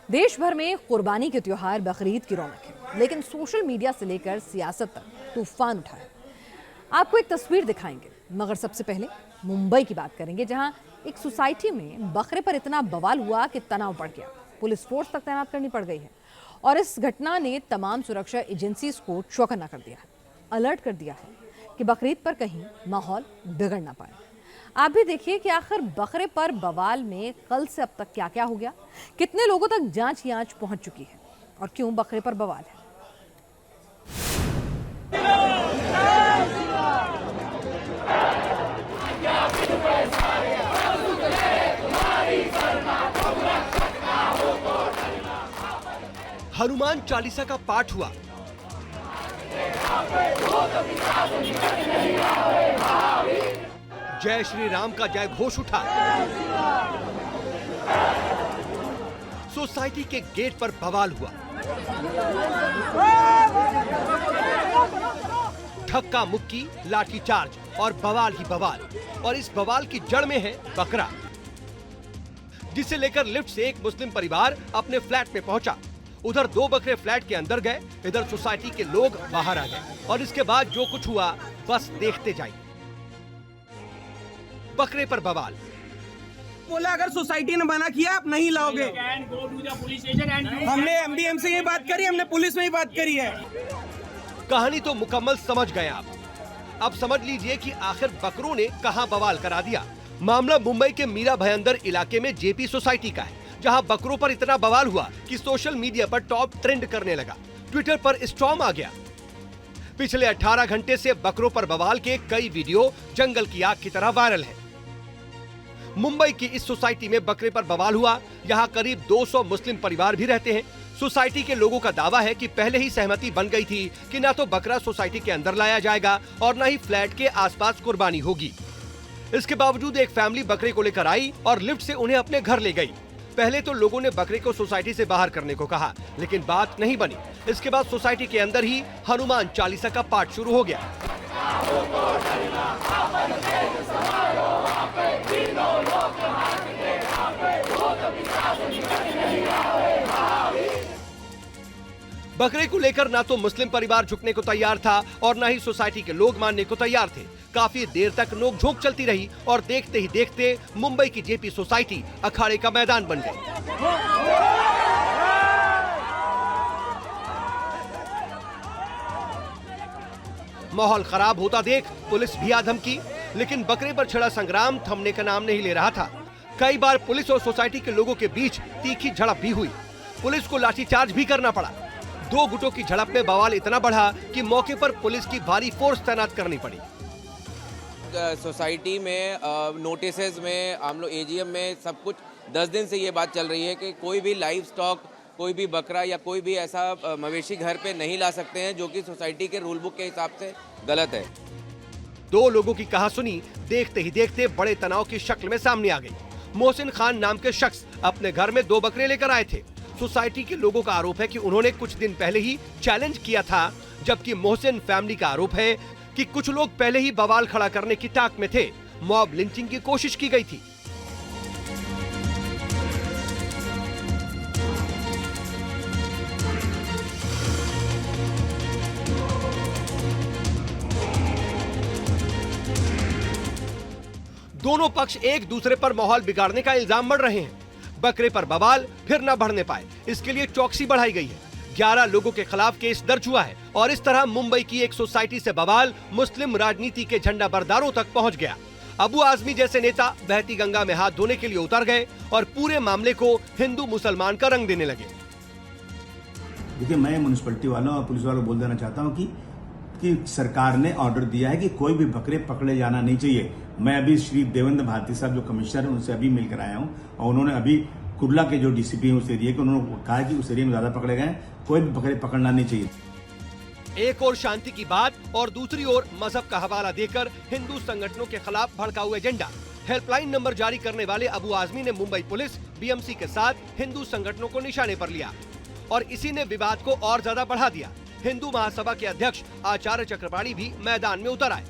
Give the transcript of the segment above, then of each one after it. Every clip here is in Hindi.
देश भर में कुर्बानी के त्योहार बकरीद की रौनक है, लेकिन सोशल मीडिया से लेकर सियासत तक तूफान उठा है। आपको एक तस्वीर दिखाएंगे, मगर सबसे पहले मुंबई की बात करेंगे, जहां एक सोसाइटी में बकरे पर इतना बवाल हुआ कि तनाव बढ़ गया। पुलिस फोर्स तक तैनात करनी पड़ गई है और इस घटना ने तमाम सुरक्षा एजेंसीज को चौकन्ना कर दिया है, अलर्ट कर दिया है कि बकरीद पर कहीं माहौल बिगड़ ना पाए। आप भी देखिए कि आखिर बकरे पर बवाल में कल से अब तक क्या क्या हो गया, कितने लोगों तक जांच ही आंच पहुंच चुकी है और क्यों बकरे पर बवाल है। हनुमान चालीसा का पाठ हुआ, जय श्री राम का जय घोष उठा, सोसाइटी के गेट पर बवाल हुआ, धक्का मुक्की, लाठीचार्ज और बवाल ही बवाल। और इस बवाल की जड़ में है बकरा, जिसे लेकर लिफ्ट से एक मुस्लिम परिवार अपने फ्लैट में पहुंचा। उधर दो बकरे फ्लैट के अंदर गए, इधर सोसाइटी के लोग बाहर आ गए और इसके बाद जो कुछ हुआ बस देखते जाइए। बकरे पर बवाल। बोला अगर सोसाइटी ने मना किया आप नहीं लाओगे। हमने एमडीएम से ये बात करी, हमने पुलिस में ही बात करी है। कहानी तो मुकम्मल समझ गए आप। अब समझ लीजिए कि आखिर बकरों ने कहां बवाल करा दिया। मामला मुंबई के मीरा भयंदर इलाके में जेपी सोसाइटी का है, जहां बकरों पर इतना बवाल हुआ कि सोशल मीडिया पर टॉप ट्रेंड करने लगा। ट्विटर पर स्टॉर्म आ गया। पिछले 18 घंटे से बकरों पर बवाल के कई वीडियो जंगल की आग की तरह वायरल हैं। मुंबई की इस सोसाइटी में बकरे पर बवाल हुआ। यहाँ करीब 200 मुस्लिम परिवार भी रहते हैं। सोसाइटी के लोगों का दावा है कि पहले ही सहमति बन गई थी कि ना तो बकरा सोसाइटी के अंदर लाया जाएगा और न ही फ्लैट के आसपास कुर्बानी होगी। इसके बावजूद एक फैमिली बकरे को लेकर आई और लिफ्ट से उन्हें अपने घर ले गई। पहले तो लोगों ने बकरे को सोसाइटी से बाहर करने को कहा, लेकिन बात नहीं बनी। इसके बाद सोसाइटी के अंदर ही हनुमान चालीसा का पाठ शुरू हो गया। बकरे को लेकर ना तो मुस्लिम परिवार झुकने को तैयार था और ना ही सोसाइटी के लोग मानने को तैयार थे। काफी देर तक नोकझोंक चलती रही और देखते ही देखते मुंबई की जेपी सोसाइटी अखाड़े का मैदान बन गई। माहौल खराब होता देख पुलिस भी आ धमकी, लेकिन बकरे पर छिड़ा संग्राम थमने का नाम नहीं ले रहा था। कई बार पुलिस और सोसाइटी के लोगों के बीच तीखी झड़प भी हुई। पुलिस को लाठीचार्ज भी करना पड़ा। दो गुटों की झड़प में बवाल इतना बढ़ा कि मौके पर पुलिस की भारी फोर्स तैनात करनी पड़ी। सोसाइटी में नोटिसेज में हम लोग एजीएम में सब कुछ 10 दिन से ये बात चल रही है कि कोई भी लाइव स्टॉक, कोई भी बकरा या कोई भी ऐसा मवेशी घर पे नहीं ला सकते हैं, जो कि सोसाइटी के रूल बुक के हिसाब से गलत है। दो लोगों की कहासुनी देखते ही देखते बड़े तनाव की शक्ल में सामने आ गई। मोहसिन खान नाम के शख्स अपने घर में 2 बकरे लेकर आए थे। सोसाइटी के लोगों का आरोप है कि उन्होंने कुछ दिन पहले ही चैलेंज किया था, जबकि मोहसिन फैमिली का आरोप है कि कुछ लोग पहले ही बवाल खड़ा करने की ताक में थे। मॉब लिंचिंग की कोशिश की गई थी। दोनों पक्ष एक दूसरे पर माहौल बिगाड़ने का इल्जाम मढ़ रहे हैं। बकरे पर बवाल फिर न बढ़ने पाए, इसके लिए चौकसी बढ़ाई गई है। 11 लोगों के खिलाफ केस दर्ज हुआ है और इस तरह मुंबई की एक सोसाइटी से बवाल मुस्लिम राजनीति के झंडा बरदारों तक पहुंच गया। अबू आजमी जैसे नेता बहती गंगा में हाथ धोने के लिए उतर गए और पूरे मामले को हिंदू मुसलमान का रंग देने लगे। देखिए, मैं म्युनिसिपैलिटी वालों और पुलिस वालों को बोल देना चाहता हूँ कि सरकार ने ऑर्डर दिया है कि कोई भी बकरे पकड़े जाना नहीं चाहिए। मैं अभी श्री देवेंद्र भारती साहब जो कमिश्नर हैं उनसे अभी मिलकर आया हूँ और उन्होंने अभी कुर्ला के जो डीसीपी हैं उस एरिया के, उन्होंने कहा कि उस एरिया में ज्यादा पकड़े गए, कोई भी बकरे पकड़ना नहीं चाहिए। एक और शांति की बात और दूसरी ओर मजहब का हवाला देकर हिंदू संगठनों के खिलाफ भड़का हुआ एजेंडा। हेल्पलाइन नंबर जारी करने वाले अबू आजमी ने मुंबई पुलिस, बीएमसी के साथ हिंदू संगठनों को निशाने पर लिया और इसी ने विवाद को और ज्यादा बढ़ा दिया। हिंदू महासभा के अध्यक्ष आचार्य चक्रपाणी भी मैदान में उतर आए।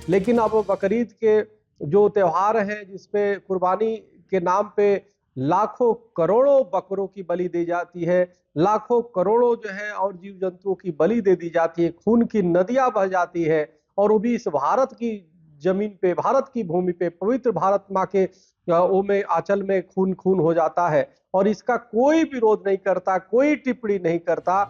लेकिन अब बकरीद के जो त्योहार है जिसपे कुर्बानी के नाम पे लाखों करोड़ों बकरों की बलि दी जाती है, लाखों करोड़ों जो है और जीव जंतुओं की बलि दे दी जाती है, खून की नदियां बह जाती है, और वो भी इस भारत की जमीन पे, भारत की भूमि पे, पवित्र भारत माँ के ओ में आंचल में खून खून हो जाता है, और इसका कोई विरोध नहीं करता, कोई टिप्पणी नहीं करता।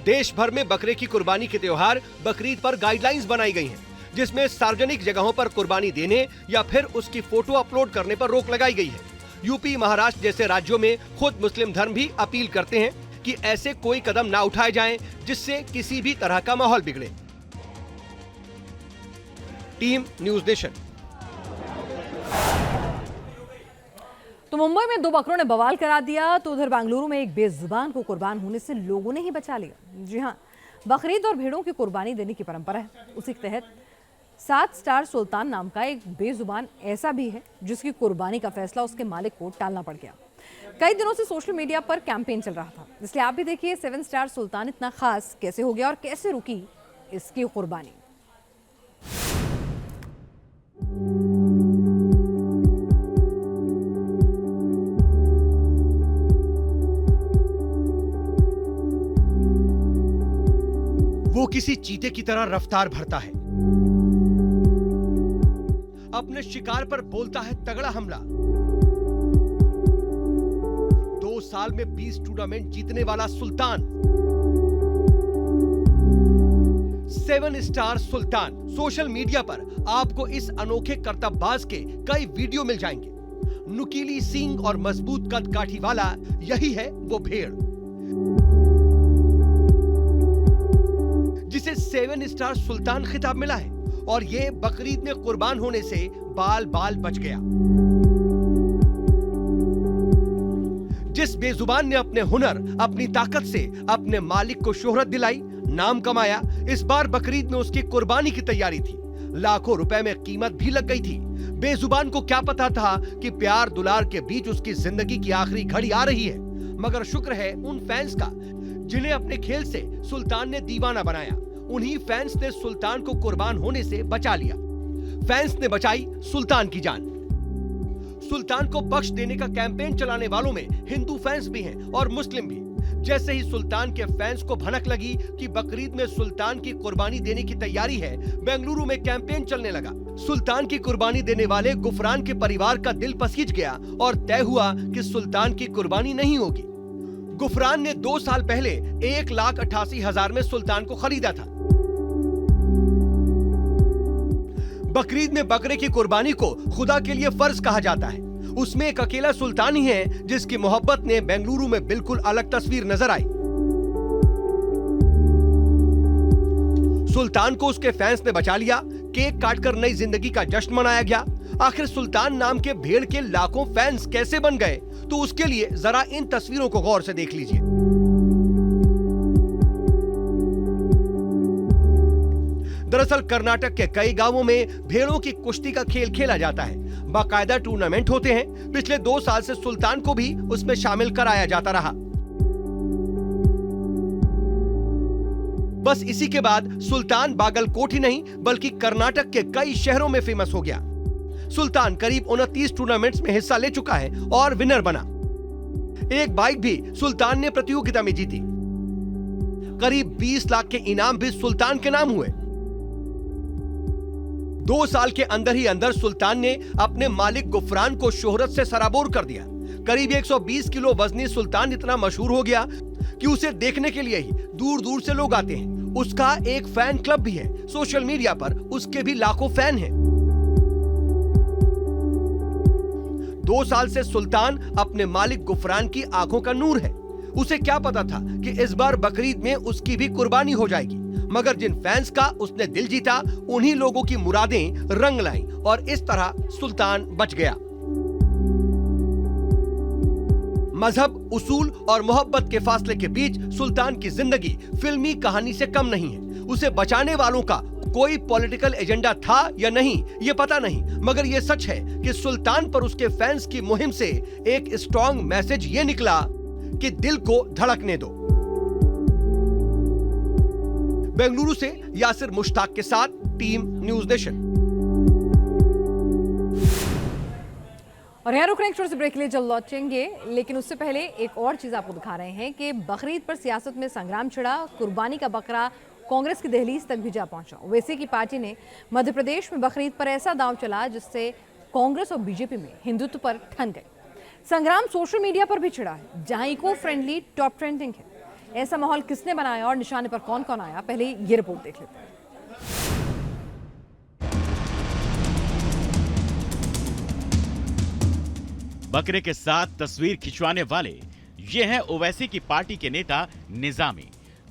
देश भर में बकरे की कुर्बानी के त्योहार बकरीद पर गाइडलाइंस बनाई गई हैं, जिसमें सार्वजनिक जगहों पर कुर्बानी देने या फिर उसकी फोटो अपलोड करने पर रोक लगाई गई है। यूपी, महाराष्ट्र जैसे राज्यों में खुद मुस्लिम धर्म भी अपील करते हैं कि ऐसे कोई कदम ना उठाए जाएं जिससे किसी भी तरह का माहौल बिगड़े। Team news nation. तो मुंबई में 2 बकरों ने बवाल करा दिया, तो उधर बेंगलुरु में एक बेजुबान को कुर्बान होने से लोगों ने ही बचा लिया। जी हां, बकरीद और भेड़ों की कुर्बानी देने की परंपरा है। उसी के तहत 7 स्टार सुल्तान नाम का एक बेजुबान ऐसा भी है जिसकी कुर्बानी का फैसला उसके मालिक को टालना पड़ गया। कई दिनों से सोशल मीडिया पर कैंपेन चल रहा था, इसलिए आप भी देखिए 7 स्टार सुल्तान इतना खास कैसे हो गया और कैसे रुकी इसकी कुर्बानी। वो किसी चीते की तरह रफ्तार भरता है, अपने शिकार पर बोलता है तगड़ा हमला। 2 साल में 20 टूर्नामेंट जीतने वाला सुल्तान, 7 स्टार सुल्तान। सोशल मीडिया पर आपको इस अनोखे करतबबाज के कई वीडियो मिल जाएंगे। नुकीली सींग और मजबूत कद काठी वाला यही है वो भेड़ जिसे 7 स्टार सुल्तान खिताब मिला है, और ये बकरीद में कुर्बान होने से बाल बाल बच गया। जिस बेजुबान ने अपने हुनर, अपनी ताकत से अपने मालिक को शोहरत दिलाई, नाम कमाया, इस बार बकरीद में उसकी कुर्बानी की तैयारी थी। लाखों रुपए में कीमत भी लग गई थी। बेजुबान को क्या पता था कि प्यार दुलार के बीच उसकी जिंदगी की आखिरी घड़ी आ रही है। मगर शुक्र है उन फैंस का जिन्हें अपने खेल से सुल्तान ने दीवाना बनाया। उन्हीं फैंस ने सुल्तान को कुर्बान होने से बचा लिया। फैंस ने बचाई सुल्तान की जान। सुल्तान को बख्श देने का कैंपेन चलाने वालों में हिंदू फैंस भी हैं और मुस्लिम भी। जैसे ही सुल्तान के फैंस को भनक लगी कि बकरीद में सुल्तान की कुर्बानी देने की तैयारी है, बेंगलुरु में कैंपेन चलने लगा। सुल्तान की कुर्बानी देने वाले गुफरान के परिवार का दिल पसीज गया और तय हुआ कि सुल्तान की कुर्बानी नहीं होगी। गुफरान ने 2 साल पहले 1,88,000 में सुल्तान को खरीदा था। बकरीद में बकरे की कुर्बानी को खुदा के लिए फर्ज कहा जाता है। उसमें एक अकेला सुल्तान ही है जिसकी मोहब्बत ने बेंगलुरु में बिल्कुल अलग तस्वीर नजर आई। सुल्तान को उसके फैंस ने बचा लिया, केक काटकर नई जिंदगी का जश्न मनाया गया। आखिर सुल्तान नाम के भेड़ के लाखों फैंस कैसे बन गए, तो उसके लिए जरा इन तस्वीरों को गौर से देख लीजिए। दरअसल कर्नाटक के कई गांवों में भेड़ों की कुश्ती का खेल खेला जाता है। बाकायदा टूर्नामेंट होते हैं। पिछले 2 साल से सुल्तान को भी उसमें शामिल कराया जाता रहा। बस इसी के बाद सुल्तान बागलकोट ही नहीं बल्कि कर्नाटक के कई शहरों में फेमस हो गया। सुल्तान करीब 29 टूर्नामेंट्स में हिस्सा ले चुका है और विनर बना। एक बाइक भी सुल्तान ने प्रतियोगिता में जीती। करीब 20 लाख के इनाम भी सुल्तान के नाम हुए। 2 साल के अंदर ही अंदर सुल्तान ने अपने मालिक गुफरान को शोहरत से सराबोर कर दिया। करीब 120 किलो वजनी सुल्तान इतना मशहूर हो गया कि उसे देखने के लिए ही दूर दूर से लोग आते हैं। उसका एक फैन क्लब भी है। सोशल मीडिया पर उसके भी लाखों फैन हैं। 2 साल से सुल्तान अपने मालिक गुफरान की आंखों का नूर है। उसे क्या पता था कि इस बार बकरीद में उसकी भी कुर्बानी हो जाएगी। मगर जिन फैंस का उसने दिल जीता, उन्हीं लोगों की मुरादें रंग लाईं और इस तरह सुल्तान बच गया। मजहब, उसूल और मोहब्बत के फासले के बीच सुल्तान की जिंदगी फिल्मी कहानी से कम नहीं है। उसे बचाने वालों का कोई पॉलिटिकल एजेंडा था या नहीं, ये पता नहीं, मगर ये सच है कि सुल्तान पर उसके फैंस की मुहिम से एक स्ट्रॉन्ग मैसेज ये निकला कि दिल को धड़कने दो। बेंगलुरु से यासिर मुश्ताक के साथ टीम न्यूज़ नेशन। और यहाँ रुक रहे हैं, एक छोटे से ब्रेक के लिए जल्द लौटेंगे, लेकिन उससे पहले एक और चीज आपको दिखा रहे हैं कि बकरीद पर सियासत में संग्राम छिड़ा। कुर्बानी का बकरा कांग्रेस की दहलीज तक भी जा पहुंचा। ओवैसी की पार्टी ने मध्य प्रदेश में बकरीद पर ऐसा दांव चला जिससे कांग्रेस और बीजेपी में हिंदुत्व पर ठन गई। संग्राम सोशल मीडिया पर भी छिड़ा है, जहां इको फ्रेंडली टॉप ट्रेंडिंग है। ऐसा माहौल किसने बनाया और निशाने पर कौन कौन आया, पहले ये रिपोर्ट देख लेते हैं। बकरे के साथ तस्वीर खिंचवाने वाले ये हैं ओवैसी की पार्टी के नेता निजामी,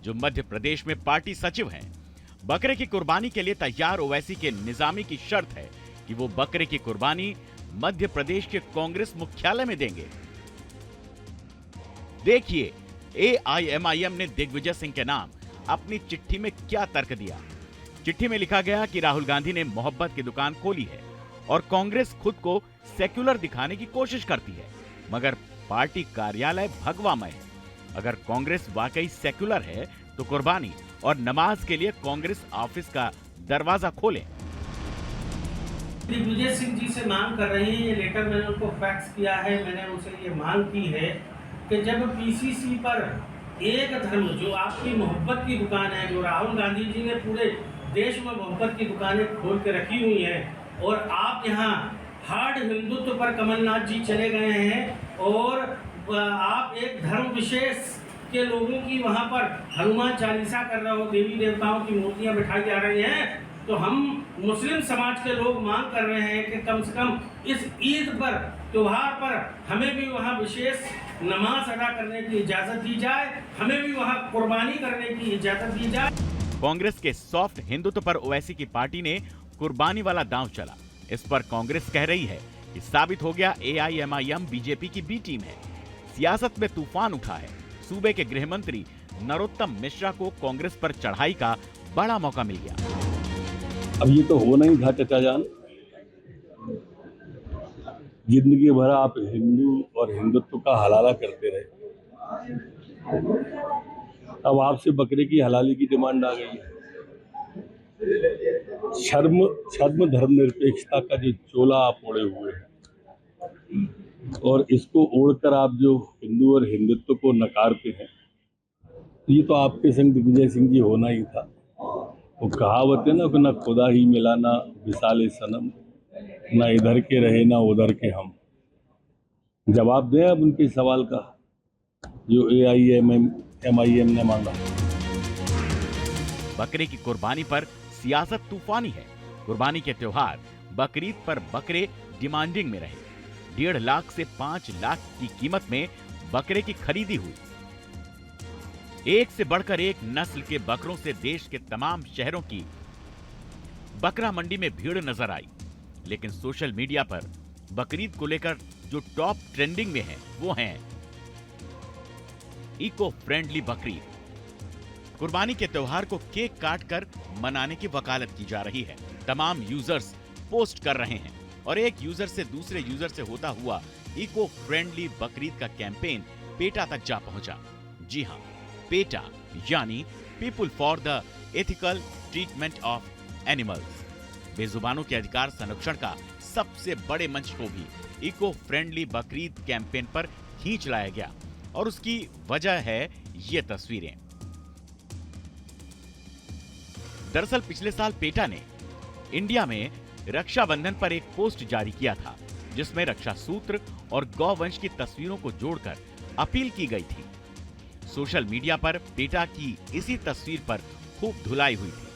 जो मध्य प्रदेश में पार्टी सचिव हैं। बकरे की कुर्बानी के लिए तैयार ओवैसी के निजामी की शर्त है कि वो बकरे की कुर्बानी मध्य प्रदेश के कांग्रेस मुख्यालय में देंगे। देखिए AIMIM ने दिग्विजय सिंह के नाम अपनी चिट्ठी में क्या तर्क दिया। चिट्ठी में लिखा गया कि राहुल गांधी ने मोहब्बत की दुकान खोली है और कांग्रेस खुद को सेक्युलर दिखाने की कोशिश करती है, मगर पार्टी कार्यालय भगवामय है। अगर कांग्रेस वाकई सेक्युलर है तो कुर्बानी और नमाज के लिए कांग्रेस ऑफिस का दरवाजा खोलें। दिग्विजय सिंह जी से मांग कर रहे हैं, ये लेटर मैंने उनको फैक्स किया है। मैंने उनसे ये मांग की है कि जब PCC पर एक धर्म, जो आपकी मोहब्बत की दुकान है, जो राहुल गांधी जी ने पूरे देश में मोहब्बत की दुकानें खोल के रखी हुई हैं, और आप यहाँ हार्ड हिंदुत्व पर कमलनाथ जी चले गए हैं और आप एक धर्म विशेष के लोगों की वहाँ पर हनुमान चालीसा कर रहे हो, देवी देवताओं की मूर्तियाँ बिठाई जा रही हैं, तो हम मुस्लिम समाज के लोग मांग कर रहे हैं कि कम से कम इस ईद पर, त्योहार पर हमें भी वहाँ विशेष नमाज अदा करने की इजाज़त दी जाए, हमें भी वहाँ कुर्बानी करने की इजाज़त दी जाए। कांग्रेस के सॉफ्ट हिंदुत्व पर ओवैसी की पार्टी ने कुर्बानी वाला दांव चला। इस पर कांग्रेस कह रही है कि साबित हो गया AIMIM बीजेपी की बी टीम है। सियासत में तूफान उठा है। सूबे के गृह मंत्री नरोत्तम मिश्रा को कांग्रेस पर चढ़ाई का बड़ा मौका मिल गया। अब ये तो होना ही था चाचा जान, जिंदगी भर आप हिंदू और हिंदुत्व का हलाला करते रहे, अब आपसे बकरे की हलाली की डिमांड आ गई है। शर्म धर्मनिरपेक्षता का जो चोला आप ओढ़े हुए हैं और इसको ओढ़कर आप जो हिंदू और हिंदुत्व को नकारते हैं, ये तो आपके संग दिग्विजय सिंह जी होना ही था। वो कहावत है ना कि ना खुदा ही मिला ना विशाले सनम, ना इधर के रहे ना उधर के हम। जवाब दें अब उनके सवाल का जो AIMIM ने मांगा। बकरे की कुर्बानी पर सियासत तूफानी है। कुर्बानी के त्योहार बकरीद पर बकरे डिमांडिंग में रहे। 1.5 लाख से 5 लाख की कीमत में बकरे की खरीदी हुई। एक से बढ़कर एक नस्ल के बकरों से देश के तमाम शहरों की बकरा मंडी में भीड़ नजर आई। लेकिन सोशल मीडिया पर बकरीद को लेकर जो टॉप ट्रेंडिंग में है वो हैं इको फ्रेंडली बकरीद। कुर्बानी के त्योहार को केक काट कर मनाने की वकालत की जा रही है। तमाम यूजर्स पोस्ट कर रहे हैं और एक यूजर से दूसरे यूजर से होता हुआ इको फ्रेंडली बकरीद का कैंपेन पेटा तक जा पहुंचा। जी हां, पेटा यानी people for the ethical treatment of animals. बेजुबानों के अधिकार संरक्षण का सबसे बड़े मंच को भी इको फ्रेंडली बकरीद कैंपेन पर खींच लाया गया और उसकी वजह है ये तस्वीरें। दरअसल पिछले साल पेटा ने इंडिया में रक्षाबंधन पर एक पोस्ट जारी किया था, जिसमें रक्षा सूत्र और गौवंश की तस्वीरों को जोड़कर अपील की गई थी। सोशल मीडिया पर पेटा की इसी तस्वीर पर खूब धुलाई हुई थी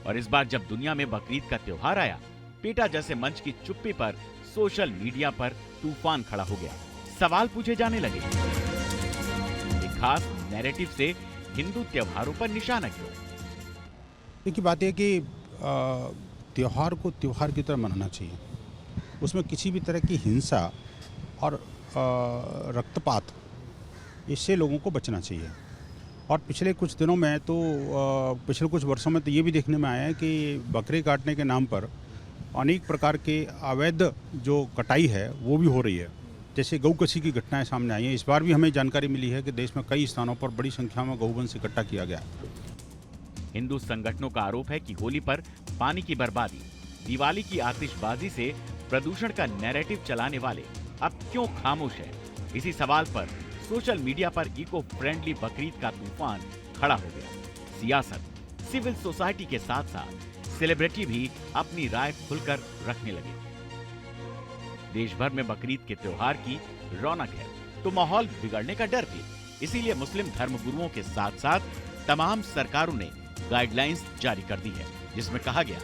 और इस बार जब दुनिया में बकरीद का त्योहार आया, पेटा जैसे मंच की चुप्पी पर सोशल मीडिया पर तूफान खड़ा हो गया। सवाल पूछे जाने लगे, एक खास नैरेटिव से हिंदू त्योहारों पर निशाना क्यों? देखिए, बात है कि त्योहार को त्योहार की तरह मनाना चाहिए। उसमें किसी भी तरह की हिंसा और रक्तपात, इससे लोगों को बचना चाहिए। और पिछले कुछ दिनों में तो पिछले कुछ वर्षों में तो ये भी देखने में आया है कि बकरे काटने के नाम पर अनेक प्रकार के अवैध जो कटाई है वो भी हो रही है। जैसे गौकसी की घटनाएं सामने आई हैं। इस बार भी हमें जानकारी मिली है कि देश में कई स्थानों पर बड़ी संख्या में गौवंश इकट्ठा किया गया। हिंदू संगठनों का आरोप है कि होली पर पानी की बर्बादी, दिवाली की आतिशबाजी से प्रदूषण का नैरेटिव चलाने वाले अब क्यों खामोश है? इसी सवाल पर सोशल मीडिया पर इको फ्रेंडली बकरीद का तूफान खड़ा हो गया। सियासत, सिविल सोसाइटी के साथ साथ सेलिब्रिटी भी अपनी राय खुलकर रखने लगे। देश भर में बकरीद के त्योहार की रौनक है तो माहौल बिगड़ने का डर भी। इसीलिए मुस्लिम धर्मगुरुओं के साथ साथ तमाम सरकारों ने गाइडलाइंस जारी कर दी है, जिसमें कहा गया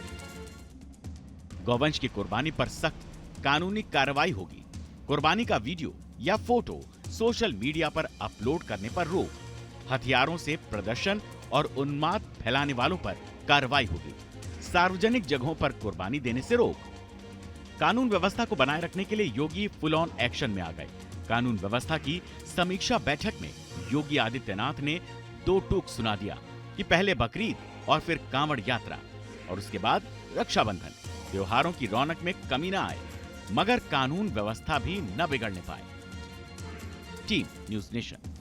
गौवंश की कुर्बानी पर सख्त कानूनी कार्रवाई होगी। कुर्बानी का वीडियो या फोटो सोशल मीडिया पर अपलोड करने पर रोक, हथियारों से प्रदर्शन और उन्माद फैलाने वालों पर कार्रवाई होगी। सार्वजनिक जगहों पर कुर्बानी देने से रोक। कानून व्यवस्था को बनाए रखने के लिए योगी फुल ऑन एक्शन में आ गए। कानून व्यवस्था की समीक्षा बैठक में योगी आदित्यनाथ ने 2 टूक सुना दिया कि पहले बकरीद और फिर कांवड़ यात्रा और उसके बाद रक्षाबंधन। त्योहारों की रौनक में कमी न आए मगर कानून व्यवस्था भी न बिगड़ने पाए। Team news nation.